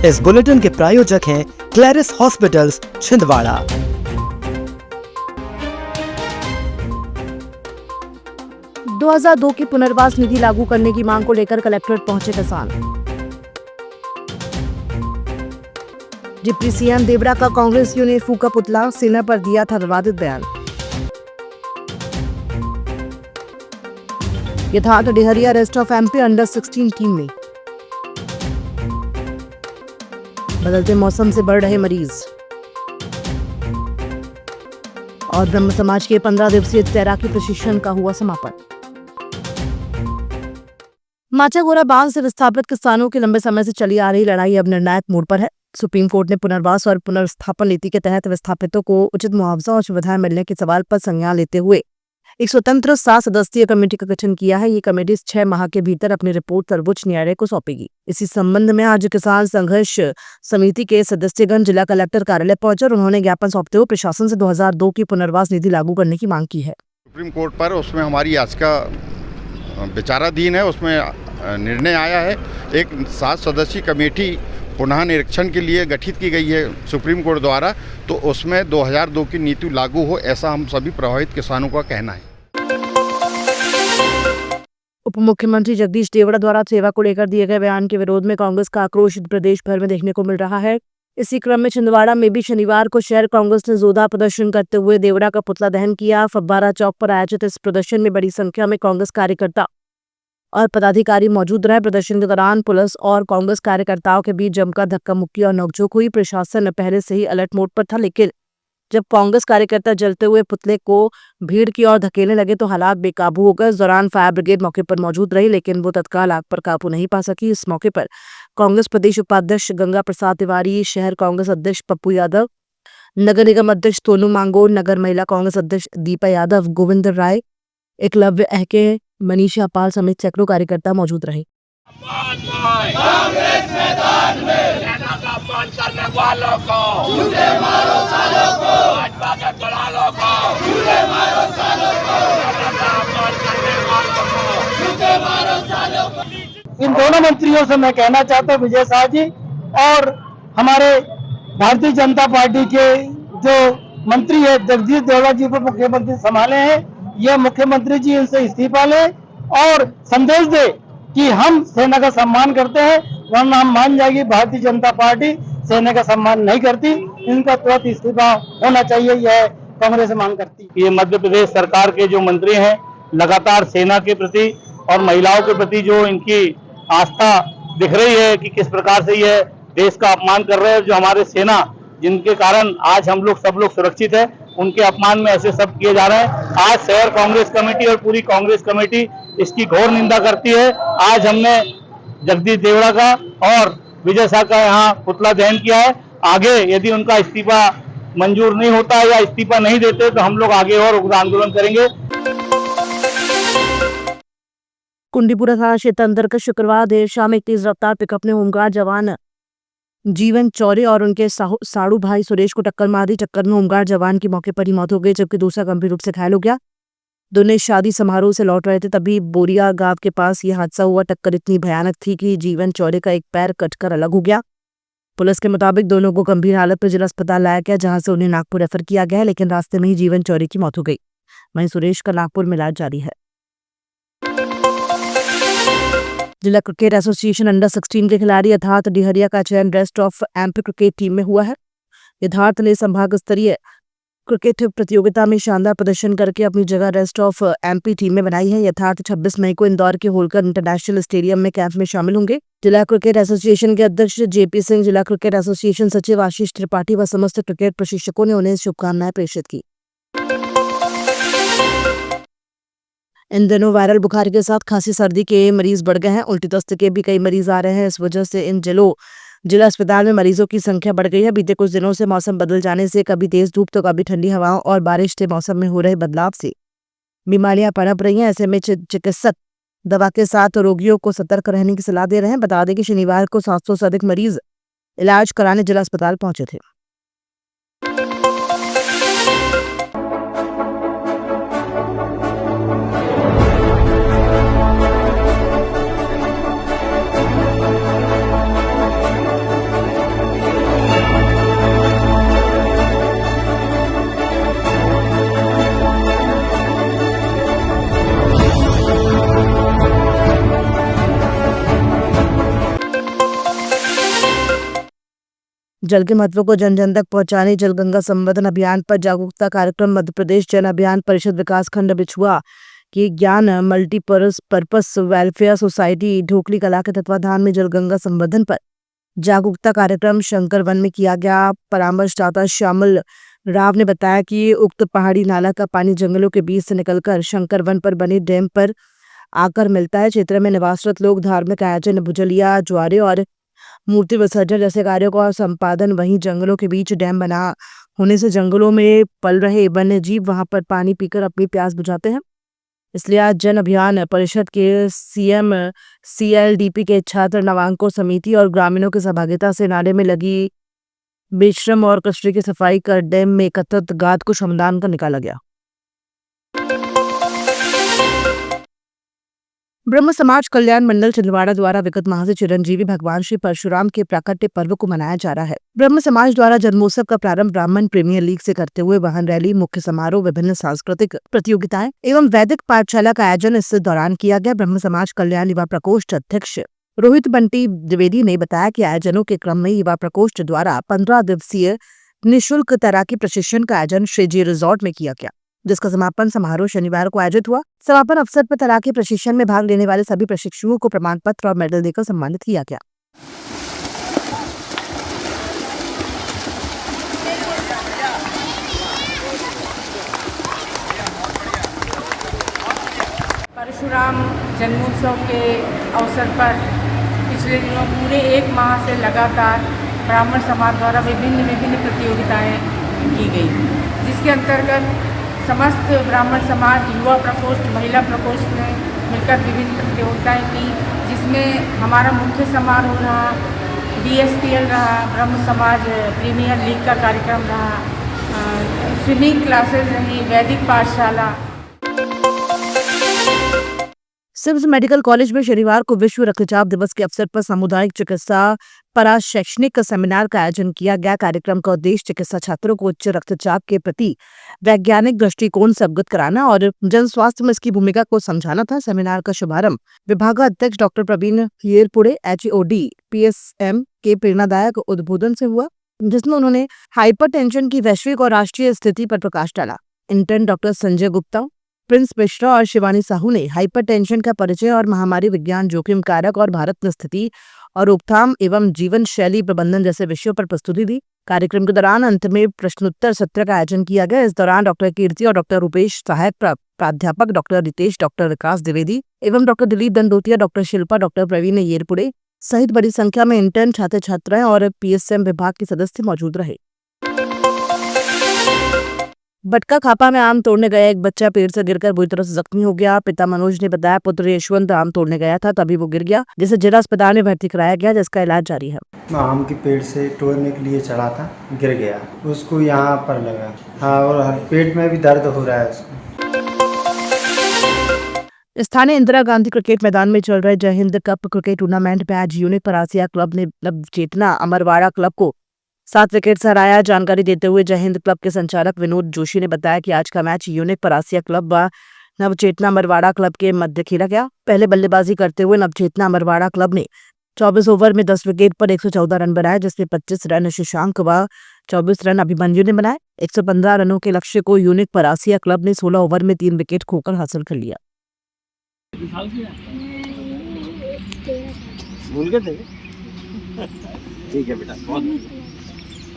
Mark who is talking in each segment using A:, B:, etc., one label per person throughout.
A: इस बुलेटिन के प्रायोजक हैं क्लैरिस हॉस्पिटल्स छिंदवाड़ा।
B: दो 2002 की पुनर्वास निधि लागू करने की मांग को लेकर कलेक्ट्रेट पहुंचे किसान। डिप्टी सीएम देवड़ा का कांग्रेसियों ने फूका पुतला, सेना पर दिया था विवादित बयान। यथार्थ Dehariya rest of MP under 16 team में। बदलते मौसम से बढ़ रहे मरीज। और ब्रह्म समाज के 15 दिवसीय तैराकी प्रशिक्षण का हुआ समापन। माचागोरा बांध से विस्थापित किसानों की लंबे समय से चली आ रही लड़ाई अब निर्णायक मोड़ पर है। सुप्रीम कोर्ट ने पुनर्वास और पुनर्स्थापन नीति के तहत विस्थापितों को उचित मुआवजा और सुविधाएं मिलने के सवाल पर संज्ञान लेते हुए एक स्वतंत्र 7 सदस्यीय कमेटी का गठन किया है। ये कमेटी 6 माह के भीतर अपनी रिपोर्ट सर्वोच्च न्यायालय को सौंपेगी। इसी संबंध में आज किसान संघर्ष समिति के सदस्यगण जिला कलेक्टर कार्यालय पहुंचे और उन्होंने ज्ञापन सौंपते हुए प्रशासन से 2002 की पुनर्वास नीति लागू करने की मांग की है।
C: सुप्रीम कोर्ट पर उसमें हमारी याचिका विचाराधीन है। उसमें निर्णय आया है। एक 7 सदस्यीय कमेटी पुनः निरीक्षण के लिए गठित की गई है सुप्रीम कोर्ट द्वारा, तो उसमें 2002 की नीति लागू हो, ऐसा हम सभी प्रभावित किसानों का कहना है।
B: उप मुख्यमंत्री जगदीश देवड़ा द्वारा सेवा को लेकर दिए गए बयान के विरोध में कांग्रेस का आक्रोश प्रदेश भर में देखने को मिल रहा है। इसी क्रम में छिंदवाड़ा में भी शनिवार को शहर कांग्रेस ने जोरदार प्रदर्शन करते हुए देवड़ा का पुतला दहन किया। फब्बारा चौक पर आयोजित इस प्रदर्शन में बड़ी संख्या में कांग्रेस कार्यकर्ता और पदाधिकारी मौजूद रहे। प्रदर्शन के दौरान पुलिस और कांग्रेस कार्यकर्ताओं के बीच जमकर धक्का मुक्की और नोकझोंक हुई। प्रशासन पहले से ही अलर्ट मोड पर था, लेकिन जब कांग्रेस कार्यकर्ता जलते हुए पुतले को भीड़ की ओर धकेलने लगे तो हालात बेकाबू हो गए। इस दौरान फायर ब्रिगेड मौके पर मौजूद रही, लेकिन वो तत्काल आग पर काबू नहीं पा सकी। इस मौके पर कांग्रेस प्रदेश उपाध्यक्ष गंगा प्रसाद तिवारी, शहर कांग्रेस अध्यक्ष पप्पू यादव, नगर निगम अध्यक्ष तोनू मांगोर, नगर महिला कांग्रेस अध्यक्ष दीपा यादव, गोविंद राय, एकलव्य अहके, मनीषा पाल समेत सैकड़ों कार्यकर्ता मौजूद रहे।
D: कांग्रेस मैदान में सेना का अपमान करने वालों को जूते मारो सालों को, भाजपा के दलालों को जूते मारो सालों को, सेना का अपमान करने वालों को जूते मारो सालों को।
E: इन दोनों मंत्रियों से मैं कहना चाहता हूं, विजय शाह जी और हमारे भारतीय जनता पार्टी के जो मंत्री है जगदीश देवड़ा जी को मुख्यमंत्री संभाले हैं, यह मुख्यमंत्री जी इनसे इस्तीफा ले और संदेश दे कि हम सेना का सम्मान करते हैं, वरना हम मान जाएगी भारतीय जनता पार्टी सेना का सम्मान नहीं करती। इनका तुरंत इस्तीफा होना चाहिए, यह कांग्रेस मांग करती है। ये मध्य प्रदेश सरकार के जो मंत्री हैं लगातार सेना के प्रति और महिलाओं के प्रति जो इनकी आस्था दिख रही है कि किस प्रकार से यह देश का अपमान कर रहे हैं। जो हमारे सेना जिनके कारण आज हम लोग सब लोग सुरक्षित है, उनके अपमान में ऐसे सब किए जा रहे हैं। आज शहर कांग्रेस कमेटी और पूरी कांग्रेस कमेटी इसकी घोर निंदा करती है। आज हमने जगदीश देवड़ा का और विजय शाह का यहाँ पुतला दहन किया है। आगे यदि उनका इस्तीफा मंजूर नहीं होता या इस्तीफा नहीं देते तो हम लोग आगे और उग्र आंदोलन करेंगे।
B: कुंडीपुरा थाना क्षेत्र अंतर्गत शुक्रवार देर शाम एक तेज रफ्तार पिकअप ने होमगार्ड जवान जीवन चौरे और उनके साड़ू भाई सुरेश को टक्कर मार दी। टक्कर में होमगार्ड जवान की मौके पर ही मौत हो गई, जबकि दूसरा गंभीर रूप से घायल हो गया। दोनों शादी समारोह से लौट रहे थे, तभी बोरिया गांव के पास यह हादसा हुआ। टक्कर इतनी भयानक थी कि जीवन चौरे का एक पैर कटकर अलग हो गया। पुलिस के मुताबिक दोनों को गंभीर हालत में जिला अस्पताल लाया गया, जहां से उन्हें नागपुर रेफर किया गया, लेकिन रास्ते में ही जीवन चौरे की मौत हो गई। वहीं सुरेश का नागपुर में इलाज जारी है। जिला क्रिकेट एसोसिएशन अंडर 16 के खिलाड़ी यथार्थ डेहरिया का चयन rest of MP cricket team में हुआ है। यथार्थ ने संभाग स्तरीय क्रिकेट प्रतियोगिता में शानदार प्रदर्शन करके अपनी जगह रेस्ट ऑफ एमपी टीम में बनाई है। यथार्थ 26 मई को इंदौर के होलकर इंटरनेशनल स्टेडियम में कैंप में शामिल होंगे। जिला क्रिकेट एसोसिएशन के अध्यक्ष जेपी सिंह, जिला क्रिकेट एसोसिएशन सचिव आशीष त्रिपाठी व समस्त क्रिकेट प्रशिक्षकों ने उन्हें शुभकामनाएं प्रेषित की। इन दिनों वायरल बुखार के साथ खांसी सर्दी के मरीज बढ़ गए हैं। उल्टी दस्त के भी कई मरीज आ रहे हैं। इस वजह से इन जिला अस्पताल में मरीजों की संख्या बढ़ गई है। बीते कुछ दिनों से मौसम बदल जाने से कभी तेज धूप तो कभी ठंडी हवाओं और बारिश से मौसम में हो रहे बदलाव से बीमारियां पनप रही हैं। ऐसे में चिकित्सक दवा के साथ रोगियों को सतर्क रहने की सलाह दे रहे हैं। बता दें कि शनिवार को 700 से अधिक मरीज इलाज कराने जिला अस्पताल पहुंचे थे। जल के महत्व को जन जन तक पहुंचाने जल गंगा संवर्धन अभियान पर जागरूकता कार्यक्रम मध्य प्रदेश जन अभियान परिषद विकासखंड बिछुआ की ज्ञान मल्टीपर्पस वेलफेयर सोसाइटी ढोकली कला के तत्वाधान में जल गंगा संवर्धन पर जागरूकता कार्यक्रम शंकर वन में किया गया। परामर्शदाता श्यामल राव ने बताया कि उक्त पहाड़ी नाला का पानी जंगलों के बीच से निकलकर शंकर वन पर बने डैम पर आकर मिलता है। क्षेत्र में निवासरत लोग धार्मिक आयोजन, भुजलिया, ज्वारे और मूर्ति विसर्जन जैसे कार्यों का संपादन वहीं जंगलों के बीच डैम बना होने से जंगलों में पल रहे वन्य जीव वहां पर पानी पीकर अपनी प्यास बुझाते हैं। इसलिए आज जन अभियान परिषद के सीएम CLDP के छात्र नवांकुर समिति और ग्रामीणों की सहभागिता से नाले में लगी बेशरम और कचरे की सफाई कर डैम में एकत्रित गाद को श्रमदान कर निकाला गया। ब्रह्म समाज कल्याण मंडल छिंदवाड़ा द्वारा विगत माह से चिरंजीवी भगवान श्री परशुराम के प्राकट्य पर्व को मनाया जा रहा है। ब्रह्म समाज द्वारा जन्मोत्सव का प्रारंभ ब्राह्मण प्रीमियर लीग से करते हुए वाहन रैली, मुख्य समारोह, विभिन्न सांस्कृतिक प्रतियोगिताएं एवं वैदिक पाठशाला का आयोजन इस दौरान किया गया। ब्रह्म समाज कल्याण युवा प्रकोष्ठ अध्यक्ष रोहित बंटी द्विवेदी ने बताया कि आयोजनों के क्रम में युवा प्रकोष्ठ द्वारा 15 दिवसीय निःशुल्क तैराकी प्रशिक्षण का आयोजन श्रीजी रिजॉर्ट में किया गया, जिसका समापन समारोह शनिवार को आयोजित हुआ। समापन अवसर पर तैराकी प्रशिक्षण में भाग लेने वाले सभी प्रशिक्षुओं को प्रमाण पत्र और मेडल देकर सम्मानित किया गया।
F: परशुराम जन्मोत्सव के अवसर पर पिछले दिनों पूरे 1 माह से लगातार ब्राह्मण समाज द्वारा विभिन्न प्रतियोगिताएं की गई, जिसके अंतर्गत समस्त ब्राह्मण समाज, युवा प्रकोष्ठ, महिला प्रकोष्ठ ने मिलकर विभिन्न प्रतियोगिताएं की, जिसमें हमारा मुख्य समारोह रहा, DSTL रहा, ब्रह्म समाज प्रीमियर लीग का कार्यक्रम रहा, स्विमिंग क्लासेस रही, वैदिक पाठशाला।
B: सिम्स मेडिकल कॉलेज में शनिवार को विश्व रक्तचाप दिवस के अवसर पर सामुदायिक चिकित्सा पराशैक्षणिक सेमिनार का आयोजन किया गया। कार्यक्रम का उद्देश्य चिकित्सा छात्रों को उच्च रक्तचाप के प्रति वैज्ञानिक दृष्टिकोण से अवगत कराना और जन स्वास्थ्य में इसकी भूमिका को समझाना था। सेमिनार का शुभारंभ विभागाध्यक्ष डॉक्टर प्रवीण येरपुड़े HOD PSM के प्रेरणादायक उद्बोधन से हुआ, जिसमें उन्होंने हाइपरटेंशन की वैश्विक और राष्ट्रीय स्थिति पर प्रकाश डाला। Intern doctor Sanjay Gupta, Prince Mishra और शिवानी साहू ने हाइपरटेंशन का परिचय और महामारी विज्ञान, जोखिम कारक और भारत में स्थिति और रोकथाम एवं जीवन शैली प्रबंधन जैसे विषयों पर प्रस्तुति दी। कार्यक्रम के दौरान अंत में प्रश्नोत्तर सत्र का आयोजन किया गया। इस दौरान डॉक्टर कीर्ति और डॉक्टर रूपेश, सहायक प्राध्यापक डॉक्टर रितेश, डॉक्टर विकास द्विवेदी एवं doctor Dilip Dandotiya, doctor Shilpa, doctor Praveen Yerpude सहित बड़ी संख्या में इंटर्न, छात्र छात्राएं और PSM विभाग के सदस्य मौजूद रहे। बटका खापा में आम तोड़ने गया एक बच्चा पेड़ से गिरकर बुरी तरह से जख्मी हो गया। पिता मनोज ने बताया पुत्र यशवंत आम तोड़ने गया था, तभी वो गिर गया, जिसे जिला अस्पताल में भर्ती कराया गया, जिसका इलाज जारी है।
G: आम के पेड़ से तोड़ने के लिए चढ़ा था, गिर गया, उसको यहाँ पर लगा। हाँ, और पेट में भी दर्द हो रहा है उसको।
B: स्थानीय इंदिरा गांधी क्रिकेट मैदान में चल रहे जय हिंद कप क्रिकेट टूर्नामेंट में आज यूनिक परासिया क्लब ने नवचेतना अमरवाड़ा क्लब को 7 विकेट से हराया। जानकारी देते हुए जय हिंद क्लब के संचालक विनोद जोशी ने बताया कि आज का मैच यूनिक परासिया क्लब व नवचेतना अमरवाड़ा क्लब के मध्य खेला गया। पहले बल्लेबाजी करते हुए नवचेतना अमरवाड़ा क्लब ने 24 ओवर में 10 विकेट पर 114 रन बनाए, जिसमें 25 रन शशांक व 24 रन अभिमन्यु ने बनाए। 115 रनों के लक्ष्य को यूनिक परासिया क्लब ने 16 ओवर में 3 विकेट खोकर हासिल कर लिया।
H: भूल गए थे? ठीक है बेटा, बहुत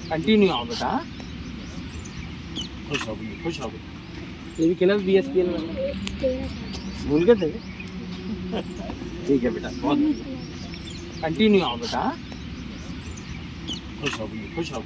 H: कंटिन्यू आओ बेटा, खुश हो। ये भी खेला BSPL में, भूल गए थे? ठीक है बेटा, बहुत कंटिन्यू आओ बेटा, खुश हो।